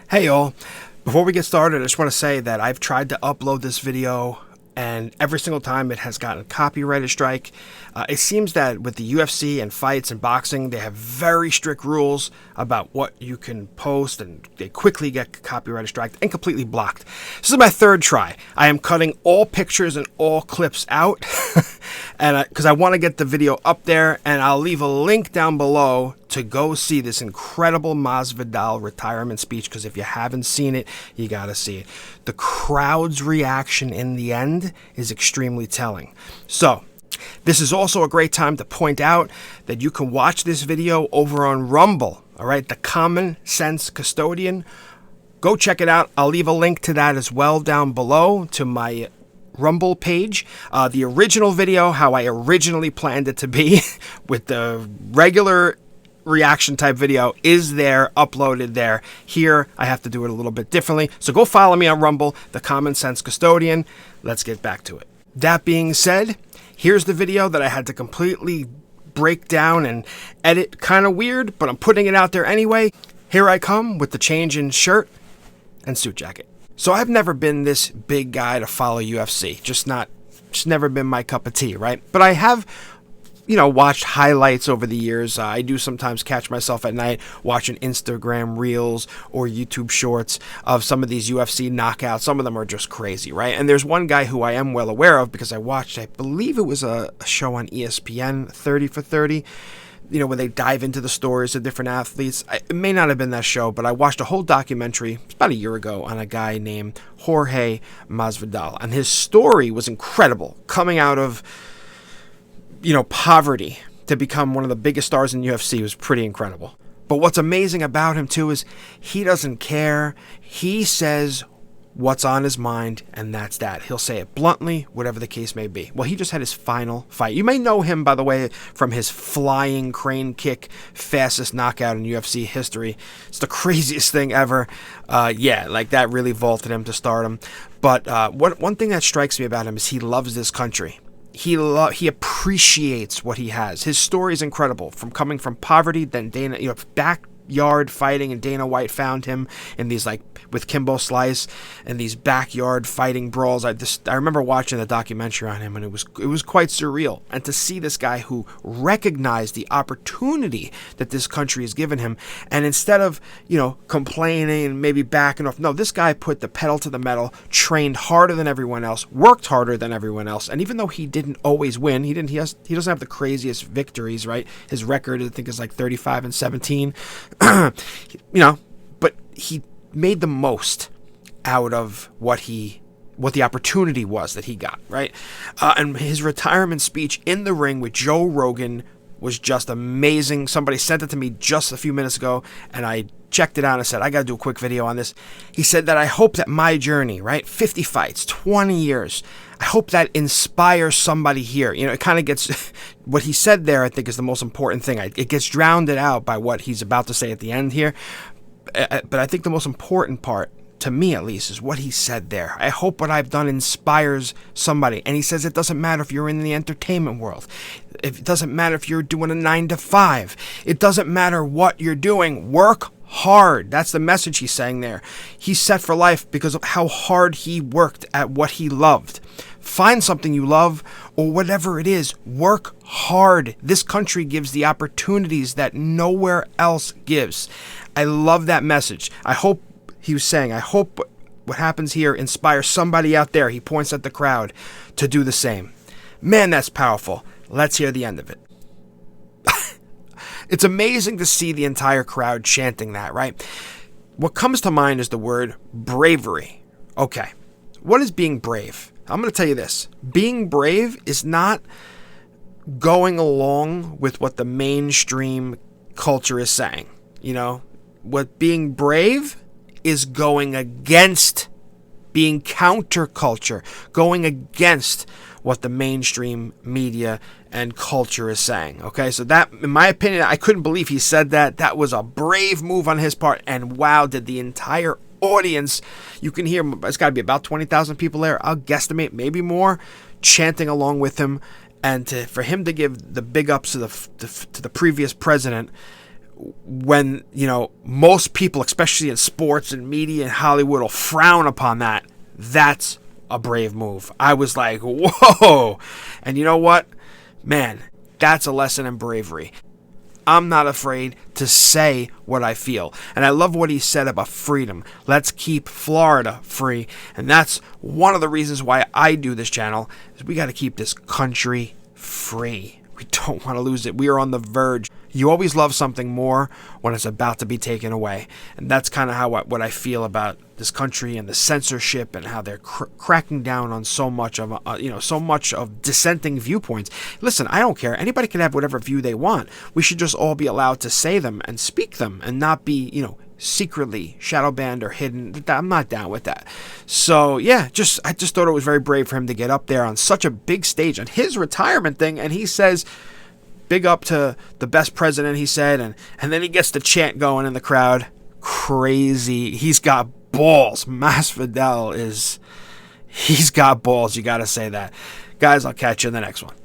Hey y'all, before we get started, I just want to say that I've tried to upload this video and every single time it has gotten a copyrighted strike. It seems that with the UFC and fights and boxing, they have very strict rules about what you can post, and they quickly get copyrighted striked and completely blocked. This is my third try. I am cutting all pictures and all clips out and because I want to get the video up there, and I'll leave a link down below to go see this incredible Masvidal retirement speech, because if you haven't seen it, you gotta see it. The crowd's reaction in the end is extremely telling. So, this is also a great time to point out that you can watch this video over on Rumble, all right? The Common Sense Custodian. Go check it out. I'll leave a link to that as well down below to my Rumble page. The original video, how I originally planned it to be with the regular reaction type video, is there, uploaded there. Here I have to do it a little bit differently, so go follow me on Rumble, the Common Sense Custodian. Let's get back to it. That being said, here's the video that I had to completely break down and edit, kind of weird, but I'm putting it out there anyway. Here I come with the change in shirt and suit jacket. So I've never been this big guy to follow UFC, just never been my cup of tea, right? But I have watched highlights over the years. I do sometimes catch myself at night watching Instagram reels or YouTube shorts of some of these UFC knockouts. Some of them are just crazy, right? And there's one guy who I am well aware of because I watched, I believe it was a show on ESPN, 30 for 30, where they dive into the stories of different athletes. It may not have been that show, but I watched a whole documentary about a year ago on a guy named Jorge Masvidal. And his story was incredible, coming out of poverty to become one of the biggest stars in UFC was pretty incredible. But what's amazing about him too is he doesn't care. He says what's on his mind, and that's that. He'll say it bluntly, whatever the case may be. Well, he just had his final fight. You may know him, by the way, from his flying crane kick, fastest knockout in UFC history. It's the craziest thing ever. That really vaulted him to stardom. But one thing that strikes me about him is he loves this country. He appreciates what he has. His story is incredible. From coming from poverty, then Dana, backyard fighting, and Dana White found him in these, with Kimbo Slice, and these backyard fighting brawls. I remember watching the documentary on him, and it was quite surreal. And to see this guy who recognized the opportunity that this country has given him, and instead of complaining and maybe backing off, no, this guy put the pedal to the metal, trained harder than everyone else, worked harder than everyone else, and even though he didn't always win, he doesn't have the craziest victories, right? His record, I think, is 35-17. But he made the most out of what the opportunity was that he got, right? And his retirement speech in the ring with Joe Rogan was just amazing. Somebody sent it to me just a few minutes ago, and I checked it out and I said, I got to do a quick video on this. He said that I hope that my journey, right, 50 fights, 20 years, I hope that inspires somebody here. It kind of gets, what he said there, I think, is the most important thing. It gets drowned out by what he's about to say at the end here. But I think the most important part, to me at least, is what he said there. I hope what I've done inspires somebody. And he says it doesn't matter if you're in the entertainment world. It doesn't matter if you're doing a 9-to-5. It doesn't matter what you're doing. Work hard. That's the message he's saying there. He's set for life because of how hard he worked at what he loved. Find something you love, or whatever it is. Work hard. This country gives the opportunities that nowhere else gives. I love that message. I hope what happens here inspires somebody out there. He points at the crowd to do the same. Man, that's powerful. Let's hear the end of it. It's amazing to see the entire crowd chanting that, right? What comes to mind is the word bravery. Okay, what is being brave? I'm going to tell you this. Being brave is not going along with what the mainstream culture is saying. What being brave is going against, being counterculture, going against what the mainstream media and culture is saying. Okay, so that, in my opinion, I couldn't believe he said that. That was a brave move on his part, and wow, did the entire audience, you can hear, it's got to be about 20,000 people there, I'll guesstimate, maybe more, chanting along with him. And for him to give the big ups to the previous president when, most people, especially in sports and media and Hollywood, will frown upon that, that's a brave move. I was like, whoa. And you know what? Man, that's a lesson in bravery. I'm not afraid to say what I feel. And I love what he said about freedom. Let's keep Florida free. And that's one of the reasons why I do this channel, is we got to keep this country free. We don't want to lose it. We are on the verge. You always love something more when it's about to be taken away. And that's kind of how what I feel about this country and the censorship and how they're cracking down on so much of dissenting viewpoints. Listen, I don't care. Anybody can have whatever view they want. We should just all be allowed to say them and speak them and not be, secretly shadow banned or hidden. I'm not down with that. So yeah, I just thought it was very brave for him to get up there on such a big stage on his retirement thing, and he says, big up to the best president, he said, and then he gets the chant going in the crowd. Crazy. He's got balls. Masvidal he's got balls. You got to say that. Guys, I'll catch you in the next one.